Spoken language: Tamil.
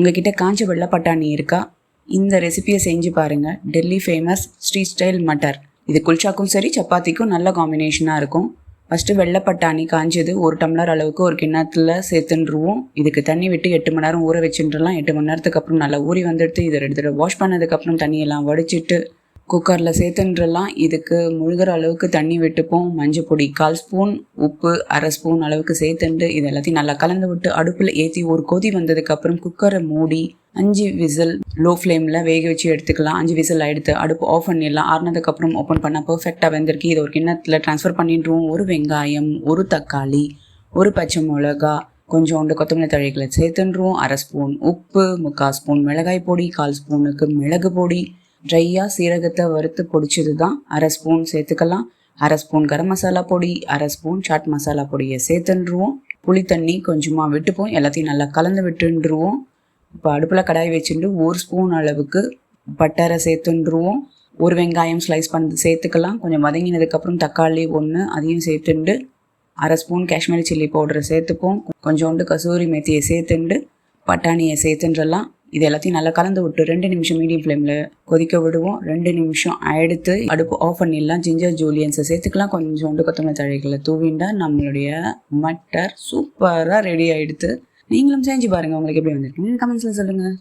உங்ககிட்ட காஞ்ச வெள்ளை பட்டாணி இருக்கா? இந்த ரெசிபியை செஞ்சு பாருங்கள். Delhi famous street style matar. இது குல்ச்சாக்கும் சரி சப்பாத்திக்கும் நல்ல காம்பினேஷனாக இருக்கும். ஃபஸ்ட்டு வெள்ளை பட்டாணி காஞ்சது 1 டம்ளர் அளவுக்கு ஒரு கிண்ணத்தில் சேர்த்துருவோம். இதுக்கு தண்ணி விட்டு 8 மணி நேரம் ஊற வச்சுட்டுலாம். 8 மணி நேரத்துக்கு அப்புறம் நல்லா ஊறி வந்துடுத்து. இதை எடுத்துகிட்டு வாஷ் பண்ணதுக்கப்புறம் தண்ணியெல்லாம் வடிச்சிட்டு குக்கரில் சேர்த்துன்றலாம். இதுக்கு முழுகிற அளவுக்கு தண்ணி விட்டுப்போம். மஞ்சள் பொடி 1/4 ஸ்பூன், உப்பு 1/2 ஸ்பூன் அளவுக்கு சேர்த்துண்டு இது எல்லாத்தையும் நல்லா கலந்து விட்டு அடுப்பில் ஏற்றி ஒரு கொதி வந்ததுக்கப்புறம் குக்கரை மூடி 5 விசில் லோ ஃப்ளேமில் வேக வச்சு எடுத்துக்கலாம். 5 விசில் எடுத்து அடுப்பு ஆஃப் பண்ணிடலாம். ஆறுனதுக்கப்புறம் ஓப்பன் பண்ணால் பர்ஃபெக்டாக வெந்திருக்கு. இதை ஒரு கிண்ணத்தில் ட்ரான்ஸ்ஃபர் பண்ணிடுவோம். ஒரு வெங்காயம், ஒரு தக்காளி, ஒரு பச்சை மிளகா, கொஞ்சோண்டு கொத்தமல்லி தழைகளை சேர்த்துருவோம். 1/2 ஸ்பூன் உப்பு, 3/4 ஸ்பூன் மிளகாய் பொடி, 1/4 ஸ்பூனுக்கு மிளகு பொடி, ட்ரையாக சீரகத்தை வறுத்து பொடிச்சது தான் 1/2 ஸ்பூன் சேர்த்துக்கலாம். 1/2 ஸ்பூன் கரம் மசாலா பொடி, 1/2 ஸ்பூன் சாட் மசாலா பொடியை சேர்த்துருவோம். புளி தண்ணி கொஞ்சமாக விட்டுப்போம். எல்லாத்தையும் நல்லா கலந்து விட்டுருவோம். இப்போ அடுப்பில் கடாய் வச்சுட்டு 1 ஸ்பூன் அளவுக்கு பட்டரை சேர்த்துருவோம். ஒரு வெங்காயம் ஸ்லைஸ் பண்ணி சேர்த்துக்கலாம். கொஞ்சம் வதங்கினதுக்கப்புறம் தக்காளி 1 அதையும் சேர்த்துண்டு 1/2 ஸ்பூன் காஷ்மீரி சில்லி பவுடரை சேர்த்துப்போம். கொஞ்சோண்டு கசூரி மேத்தியை சேர்த்துண்டு பட்டாணியை சேர்த்துன்றலாம். இது எல்லாத்தையும் நல்லா கலந்து விட்டு 2 நிமிஷம் மீடியம் ஃப்ளேமில் கொதிக்க விடுவோம். 2 நிமிஷம் எடுத்து அடுப்பு ஆஃப் பண்ணிடலாம். ஜிஞ்சர் ஜூலியன்ஸை சேர்த்துக்கலாம். கொஞ்சோண்டு கொத்தமல்லி தழைகளை தூவிண்டா நம்மளுடைய மட்டர் சூப்பராக ரெடி ஆகிடுது. நீங்களும் செஞ்சு பாருங்கள். உங்களுக்கு எப்படி வந்திருக்குன்னு கமெண்ட்ஸில் சொல்லுங்கள்.